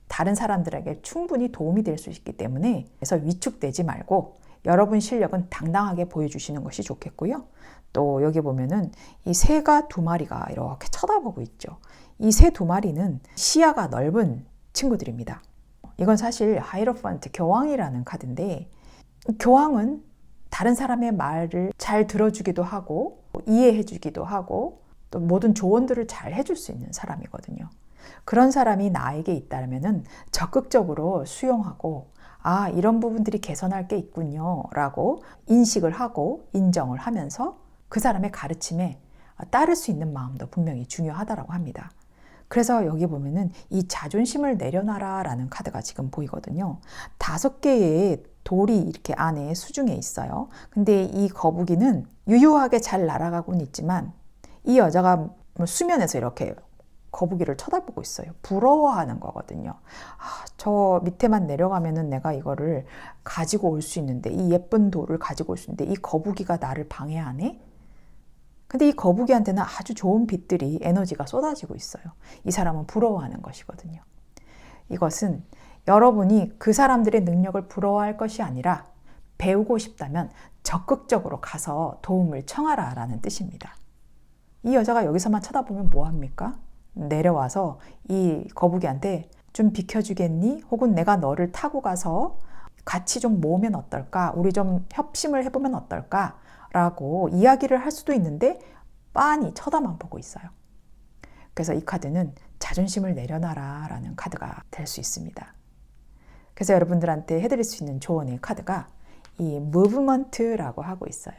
다른 사람들에게 충분히 도움이 될 수 있기 때문에 그래서 위축되지 말고 여러분 실력은 당당하게 보여주시는 것이 좋겠고요. 또 여기 보면은 이 새가 두 마리가 이렇게 쳐다보고 있죠. 이 새 두 마리는 시야가 넓은 친구들입니다. 이건 사실 하이로펀트 교황이라는 카드인데, 교황은 다른 사람의 말을 잘 들어주기도 하고 이해해주기도 하고 또 모든 조언들을 잘 해줄 수 있는 사람이거든요. 그런 사람이 나에게 있다면은 적극적으로 수용하고 이런 부분들이 개선할 게 있군요 라고 인식을 하고 인정을 하면서 그 사람의 가르침에 따를 수 있는 마음도 분명히 중요하다고 합니다. 그래서 여기 보면은 이 자존심을 내려놔라 라는 카드가 지금 보이거든요. 5개의 돌이 이렇게 안에 수중에 있어요. 근데 이 거북이는 유유하게 잘 날아가고는 있지만 이 여자가 수면에서 이렇게 거북이를 쳐다보고 있어요. 부러워하는 거거든요. 저 밑에만 내려가면은 내가 이거를 가지고 올 수 있는데, 이 예쁜 돌을 가지고 올 수 있는데 이 거북이가 나를 방해하네? 근데 이 거북이한테는 아주 좋은 빛들이 에너지가 쏟아지고 있어요. 이 사람은 부러워하는 것이거든요. 이것은 여러분이 그 사람들의 능력을 부러워할 것이 아니라 배우고 싶다면 적극적으로 가서 도움을 청하라 라는 뜻입니다. 이 여자가 여기서만 쳐다보면 뭐합니까? 내려와서 이 거북이한테 좀 비켜주겠니? 혹은 내가 너를 타고 가서 같이 좀 모으면 어떨까? 우리 좀 협심을 해보면 어떨까? 라고 이야기를 할 수도 있는데 빤히 쳐다만 보고 있어요. 그래서 이 카드는 자존심을 내려놔라 라는 카드가 될 수 있습니다. 그래서 여러분들한테 해드릴 수 있는 조언의 카드가 이 무브먼트라고 하고 있어요.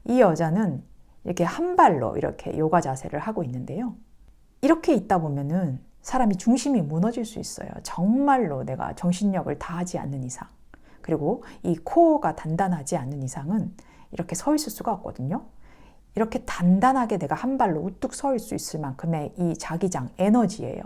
이 여자는 이렇게 한 발로 이렇게 요가 자세를 하고 있는데요. 이렇게 있다 보면은 사람이 중심이 무너질 수 있어요. 정말로 내가 정신력을 다하지 않는 이상, 그리고 이 코어가 단단하지 않는 이상은 이렇게 서 있을 수가 없거든요. 이렇게 단단하게 내가 한 발로 우뚝 서 있을 수 있을 만큼의 이 자기장, 에너지예요.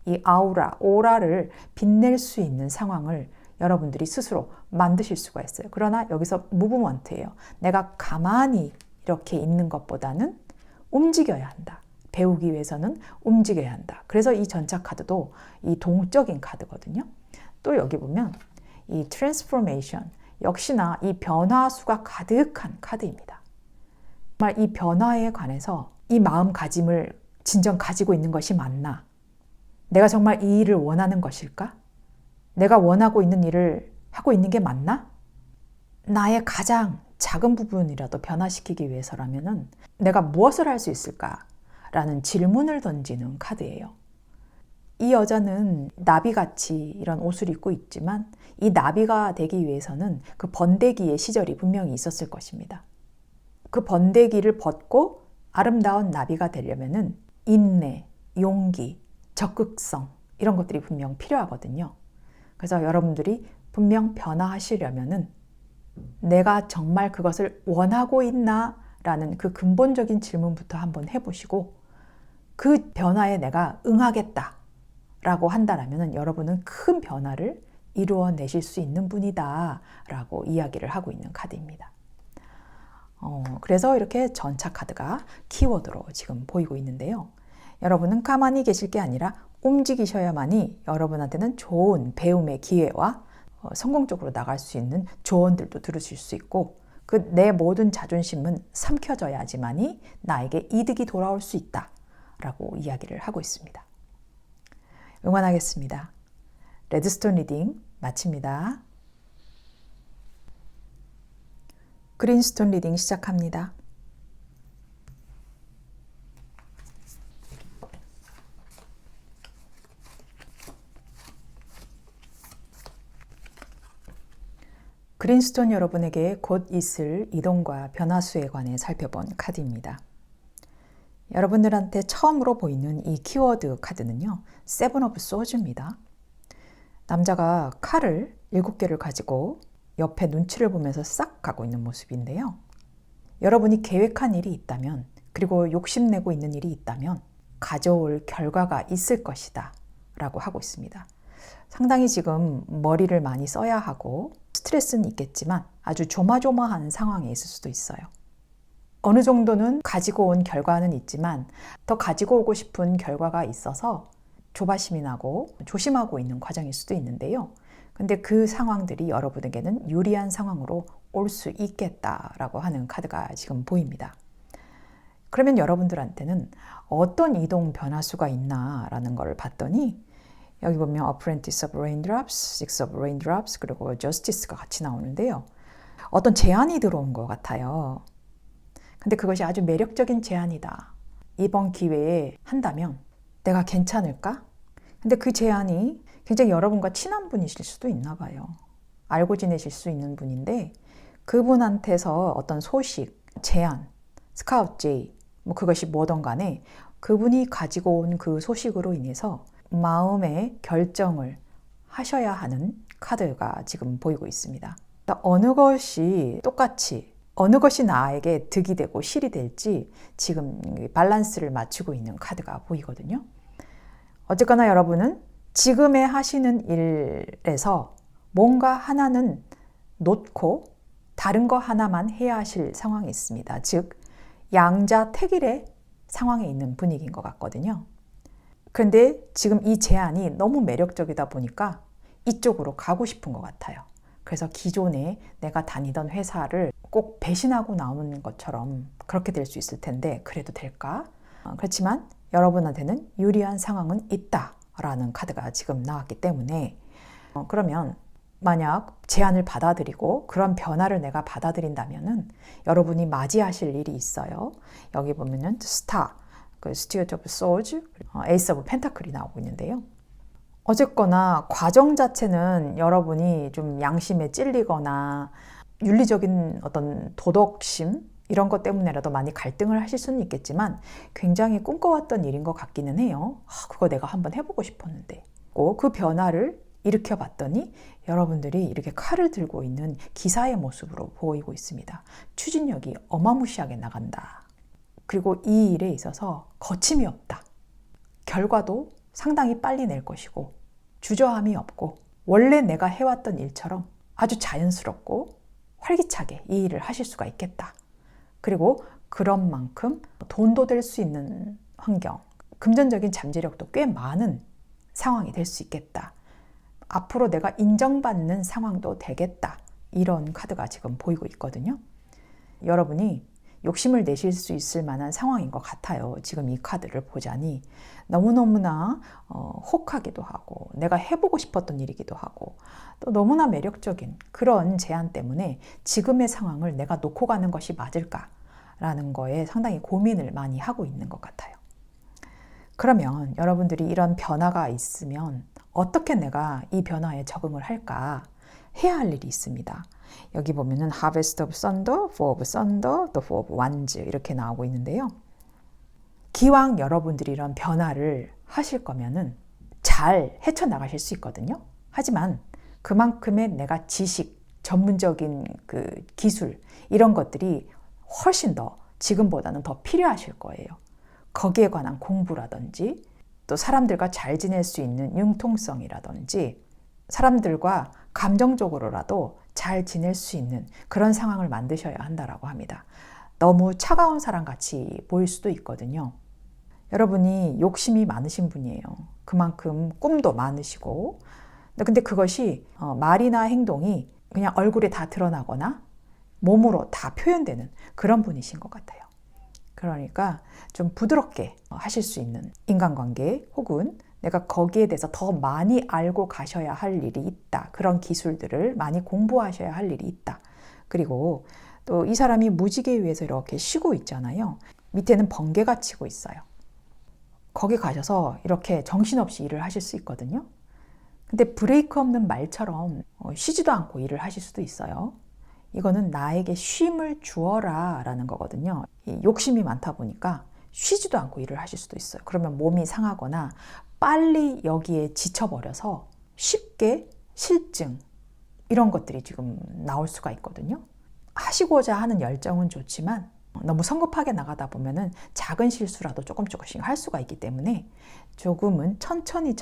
이 아우라, 오라를 빛낼 수 있는 상황을 여러분들이 스스로 만드실 수가 있어요. 그러나 여기서 무브먼트예요. 내가 가만히 이렇게 있는 것보다는 움직여야 한다. 배우기 위해서는 움직여야 한다. 그래서 이 전차 카드도 이 동적인 카드거든요. 또 여기 보면 이 트랜스포메이션, 역시나 이 변화수가 가득한 카드입니다. 정말 이 변화에 관해서 이 마음가짐을 진정 가지고 있는 것이 맞나? 내가 정말 이 일을 원하는 것일까? 내가 원하고 있는 일을 하고 있는 게 맞나? 나의 가장 작은 부분이라도 변화시키기 위해서라면은 내가 무엇을 할 수 있을까? 라는 질문을 던지는 카드예요. 이 여자는 나비같이 이런 옷을 입고 있지만 이 나비가 되기 위해서는 그 번데기의 시절이 분명히 있었을 것입니다. 그 번데기를 벗고 아름다운 나비가 되려면은 인내, 용기, 적극성 이런 것들이 분명 필요하거든요. 그래서 여러분들이 분명 변화하시려면은 내가 정말 그것을 원하고 있나? 라는 그 근본적인 질문부터 한번 해보시고 그 변화에 내가 응하겠다 라고 한다면 여러분은 큰 변화를 이루어내실 수 있는 분이다 라고 이야기를 하고 있는 카드입니다. 그래서 이렇게 전차 카드가 키워드로 지금 보이고 있는데요. 여러분은 가만히 계실 게 아니라 움직이셔야만이 여러분한테는 좋은 배움의 기회와 성공적으로 나갈 수 있는 조언들도 들으실 수 있고 내 모든 자존심은 삼켜져야지만이 나에게 이득이 돌아올 수 있다 라고 이야기를 하고 있습니다. 응원하겠습니다. 레드스톤 리딩 마칩니다. 그린스톤 리딩 시작합니다. 그린스톤 여러분에게 곧 있을 이동과 변화수에 관해 살펴본 카드입니다. 여러분들한테 처음으로 보이는 이 키워드 카드는요, 세븐 오브 소즈입니다. 남자가 칼을 7개를 가지고 옆에 눈치를 보면서 싹 가고 있는 모습인데요. 여러분이 계획한 일이 있다면, 그리고 욕심내고 있는 일이 있다면 가져올 결과가 있을 것이다 라고 하고 있습니다. 상당히 지금 머리를 많이 써야 하고 스트레스는 있겠지만 아주 조마조마한 상황에 있을 수도 있어요. 어느 정도는 가지고 온 결과는 있지만 더 가지고 오고 싶은 결과가 있어서 조바심이 나고 조심하고 있는 과정일 수도 있는데요. 근데 그 상황들이 여러분에게는 유리한 상황으로 올 수 있겠다라고 하는 카드가 지금 보입니다. 그러면 여러분들한테는 어떤 이동 변화수가 있나라는 걸 봤더니 여기 보면 Apprentice of Raindrops, Six of Raindrops, 그리고 Justice가 같이 나오는데요. 어떤 제안이 들어온 것 같아요. 근데 그것이 아주 매력적인 제안이다. 이번 기회에 한다면 내가 괜찮을까? 근데 그 제안이 굉장히 여러분과 친한 분이실 수도 있나 봐요. 알고 지내실 수 있는 분인데 그분한테서 어떤 소식, 제안, 스카우트 제이, 그것이 뭐든 간에 그분이 가지고 온 그 소식으로 인해서 마음의 결정을 하셔야 하는 카드가 지금 보이고 있습니다. 어느 것이 똑같이 어느 것이 나에게 득이 되고 실이 될지 지금 밸런스를 맞추고 있는 카드가 보이거든요. 어쨌거나 여러분은 지금에 하시는 일에서 뭔가 하나는 놓고 다른 거 하나만 해야 하실 상황이 있습니다. 즉 양자택일의 상황에 있는 분위기인 것 같거든요. 그런데 지금 이 제안이 너무 매력적이다 보니까 이쪽으로 가고 싶은 것 같아요. 그래서 기존에 내가 다니던 회사를 꼭 배신하고 나오는 것처럼 그렇게 될 수 있을 텐데 그래도 될까? 그렇지만 여러분한테는 유리한 상황은 있다라는 카드가 지금 나왔기 때문에 그러면 만약 제안을 받아들이고 그런 변화를 내가 받아들인다면은 여러분이 맞이하실 일이 있어요. 여기 보면은 스타, 스튜어트 오브 소즈, 에이스 오브 펜타클이 나오고 있는데요. 어쨌거나 과정 자체는 여러분이 좀 양심에 찔리거나 윤리적인 어떤 도덕심 이런 것 때문에라도 많이 갈등을 하실 수는 있겠지만 굉장히 꿈꿔왔던 일인 것 같기는 해요. 그거 내가 한번 해보고 싶었는데. 그 변화를 일으켜봤더니 여러분들이 이렇게 칼을 들고 있는 기사의 모습으로 보이고 있습니다. 추진력이 어마무시하게 나간다. 그리고 이 일에 있어서 거침이 없다. 결과도 상당히 빨리 낼 것이고 주저함이 없고 원래 내가 해왔던 일처럼 아주 자연스럽고 활기차게 이 일을 하실 수가 있겠다. 그리고 그런 만큼 돈도 될 수 있는 환경, 금전적인 잠재력도 꽤 많은 상황이 될 수 있겠다. 앞으로 내가 인정받는 상황도 되겠다. 이런 카드가 지금 보이고 있거든요. 여러분이 욕심을 내실 수 있을 만한 상황인 것 같아요. 지금 이 카드를 보자니 너무너무나 혹하기도 하고 내가 해보고 싶었던 일이기도 하고 또 너무나 매력적인 그런 제안 때문에 지금의 상황을 내가 놓고 가는 것이 맞을까라는 거에 상당히 고민을 많이 하고 있는 것 같아요. 그러면 여러분들이 이런 변화가 있으면 어떻게 내가 이 변화에 적응을 할까 해야 할 일이 있습니다. 여기 보면은 Harvest of Thunder, Four of Thunder, The Four of Wands 이렇게 나오고 있는데요. 기왕 여러분들이 이런 변화를 하실 거면은 잘 헤쳐나가실 수 있거든요. 하지만 그만큼의 내가 지식, 전문적인 그 기술 이런 것들이 훨씬 더 지금보다는 더 필요하실 거예요. 거기에 관한 공부라든지 또 사람들과 잘 지낼 수 있는 융통성이라든지 사람들과 감정적으로라도 잘 지낼 수 있는 그런 상황을 만드셔야 한다라고 합니다. 너무 차가운 사람같이 보일 수도 있거든요. 여러분이 욕심이 많으신 분이에요. 그만큼 꿈도 많으시고 근데 그것이 말이나 행동이 그냥 얼굴에 다 드러나거나 몸으로 다 표현되는 그런 분이신 것 같아요. 그러니까 좀 부드럽게 하실 수 있는 인간관계 혹은 내가 거기에 대해서 더 많이 알고 가셔야 할 일이 있다. 그런 기술들을 많이 공부하셔야 할 일이 있다. 그리고 또 이 사람이 무지개 위에서 이렇게 쉬고 있잖아요. 밑에는 번개가 치고 있어요. 거기 가셔서 이렇게 정신없이 일을 하실 수 있거든요. 근데 브레이크 없는 말처럼 쉬지도 않고 일을 하실 수도 있어요. 이거는 나에게 쉼을 주어라 라는 거거든요. 욕심이 많다 보니까 쉬지도 않고 일을 하실 수도 있어요. 그러면 몸이 상하거나 빨리 여기에 지쳐버려서 쉽게 실증 이런 것들이 지금 나올 수가 있거든요. 하시고자 하는 열정은 좋지만 너무 성급하게 나가다 보면은 작은 실수라도 조금씩 할 수가 있기 때문에 조금은 천천히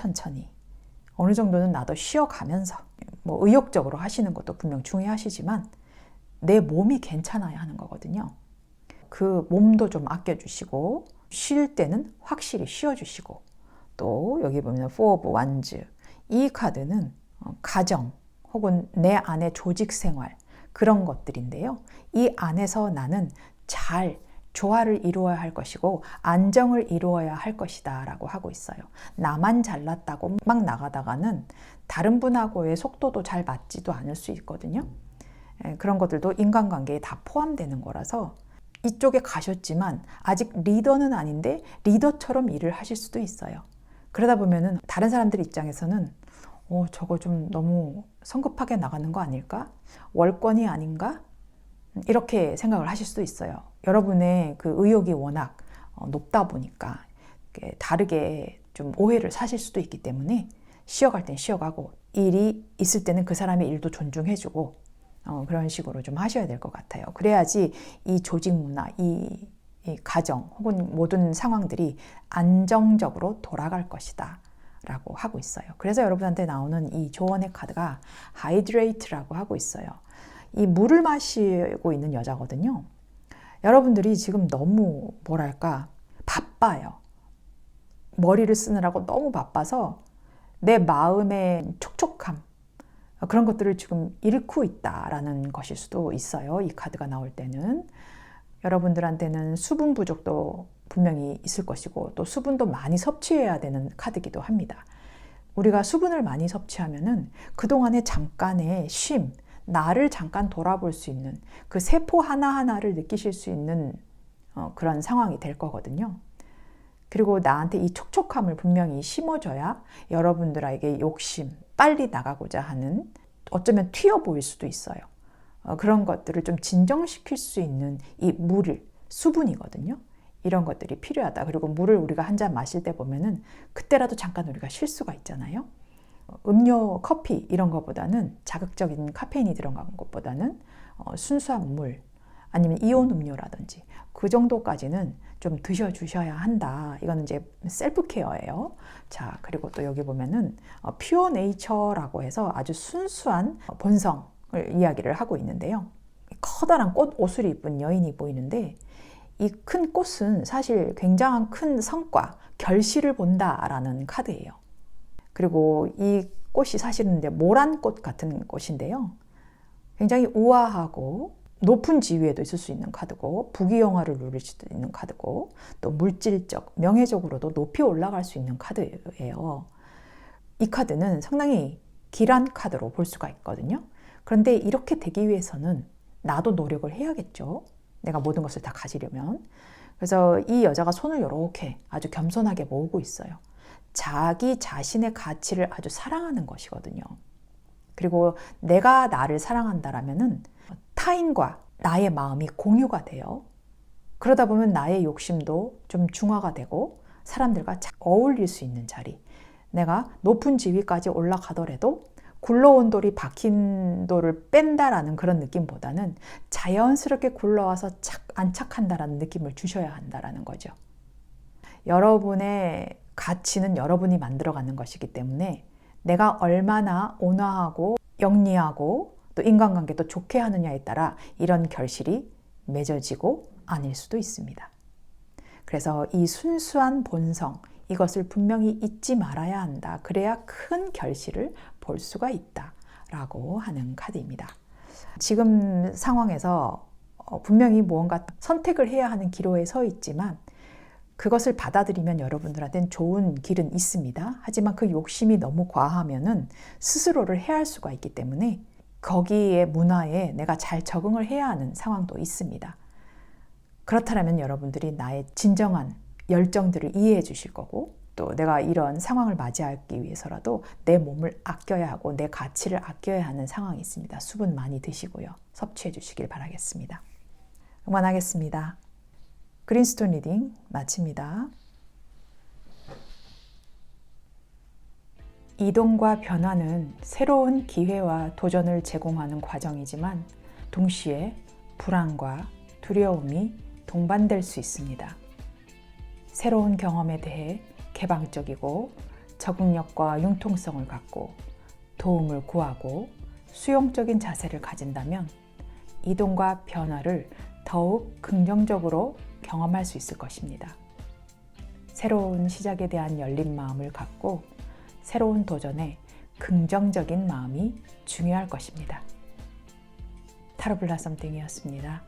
어느 정도는 나도 쉬어가면서 뭐 의욕적으로 하시는 것도 분명 중요하시지만 내 몸이 괜찮아야 하는 거거든요. 그 몸도 좀 아껴주시고 쉴 때는 확실히 쉬어주시고 또 여기 보면 Four of Wands 이 카드는 가정 혹은 내 안의 조직 생활 그런 것들인데요. 이 안에서 나는 잘 조화를 이루어야 할 것이고 안정을 이루어야 할 것이다 라고 하고 있어요. 나만 잘났다고 막 나가다가는 다른 분하고의 속도도 잘 맞지도 않을 수 있거든요. 그런 것들도 인간관계에 다 포함되는 거라서 이쪽에 가셨지만 아직 리더는 아닌데 리더처럼 일을 하실 수도 있어요. 그러다 보면은 다른 사람들 입장에서는 저거 좀 너무 성급하게 나가는 거 아닐까? 월권이 아닌가? 이렇게 생각을 하실 수도 있어요. 여러분의 그 의욕이 워낙 높다 보니까 다르게 좀 오해를 사실 수도 있기 때문에 쉬어갈 땐 쉬어가고 일이 있을 때는 그 사람의 일도 존중해주고 그런 식으로 좀 하셔야 될 것 같아요. 그래야지 이 조직 문화, 이 가정 혹은 모든 상황들이 안정적으로 돌아갈 것이다 라고 하고 있어요. 그래서 여러분한테 나오는 이 조언의 카드가 하이드레이트라고 하고 있어요. 이 물을 마시고 있는 여자거든요. 여러분들이 지금 너무 뭐랄까 바빠요. 머리를 쓰느라고 너무 바빠서 내 마음의 촉촉함 그런 것들을 지금 잃고 있다라는 것일 수도 있어요. 이 카드가 나올 때는 여러분들한테는 수분 부족도 분명히 있을 것이고 또 수분도 많이 섭취해야 되는 카드이기도 합니다. 우리가 수분을 많이 섭취하면은 그동안의 잠깐의 쉼, 나를 잠깐 돌아볼 수 있는 그 세포 하나하나를 느끼실 수 있는 그런 상황이 될 거거든요. 그리고 나한테 이 촉촉함을 분명히 심어줘야 여러분들에게 욕심, 빨리 나가고자 하는 어쩌면 튀어 보일 수도 있어요. 그런 것들을 좀 진정시킬 수 있는 이 물, 수분이거든요. 이런 것들이 필요하다. 그리고 물을 우리가 한 잔 마실 때 보면은 그때라도 잠깐 우리가 쉴 수가 있잖아요. 음료, 커피 이런 것보다는 자극적인 카페인이 들어간 것보다는 순수한 물 아니면 이온 음료라든지 그 정도까지는 좀 드셔주셔야 한다. 이거는 이제 셀프 케어예요. 자, 그리고 또 여기 보면은 퓨어 네이처라고 해서 아주 순수한 본성을 이야기를 하고 있는데요. 커다란 꽃 옷을 입은 여인이 보이는데 이 큰 꽃은 사실 굉장한 큰 성과, 결실을 본다라는 카드예요. 그리고 이 꽃이 사실은 이제 모란꽃 같은 꽃인데요. 굉장히 우아하고 높은 지위에도 있을 수 있는 카드고 부귀영화를 누릴 수도 있는 카드고 또 물질적, 명예적으로도 높이 올라갈 수 있는 카드예요. 이 카드는 상당히 길한 카드로 볼 수가 있거든요. 그런데 이렇게 되기 위해서는 나도 노력을 해야겠죠. 내가 모든 것을 다 가지려면. 그래서 이 여자가 손을 이렇게 아주 겸손하게 모으고 있어요. 자기 자신의 가치를 아주 사랑하는 것이거든요. 그리고 내가 나를 사랑한다라면은 타인과 나의 마음이 공유가 돼요. 그러다 보면 나의 욕심도 좀 중화가 되고 사람들과 잘 어울릴 수 있는 자리. 내가 높은 지위까지 올라가더라도 굴러온 돌이 박힌 돌을 뺀다라는 그런 느낌보다는 자연스럽게 굴러와서 안착한다라는 느낌을 주셔야 한다라는 거죠. 여러분의 가치는 여러분이 만들어가는 것이기 때문에 내가 얼마나 온화하고 영리하고 또 인간관계도 좋게 하느냐에 따라 이런 결실이 맺어지고 아닐 수도 있습니다. 그래서 이 순수한 본성, 이것을 분명히 잊지 말아야 한다. 그래야 큰 결실을 볼 수가 있다. 라고 하는 카드입니다. 지금 상황에서 분명히 무언가 선택을 해야 하는 기로에 서 있지만 그것을 받아들이면 여러분들한테는 좋은 길은 있습니다. 하지만 그 욕심이 너무 과하면은 스스로를 해할 수가 있기 때문에 거기에 문화에 내가 잘 적응을 해야 하는 상황도 있습니다. 그렇다면 여러분들이 나의 진정한 열정들을 이해해 주실 거고 또 내가 이런 상황을 맞이하기 위해서라도 내 몸을 아껴야 하고 내 가치를 아껴야 하는 상황이 있습니다. 수분 많이 드시고요. 섭취해 주시길 바라겠습니다. 응원하겠습니다. 그린스톤 리딩 마칩니다. 이동과 변화는 새로운 기회와 도전을 제공하는 과정이지만 동시에 불안과 두려움이 동반될 수 있습니다. 새로운 경험에 대해 개방적이고 적응력과 융통성을 갖고 도움을 구하고 수용적인 자세를 가진다면 이동과 변화를 더욱 긍정적으로 경험할 수 있을 것입니다. 새로운 시작에 대한 열린 마음을 갖고 새로운 도전에 긍정적인 마음이 중요할 것입니다. 타로 블라썸띵이었습니다.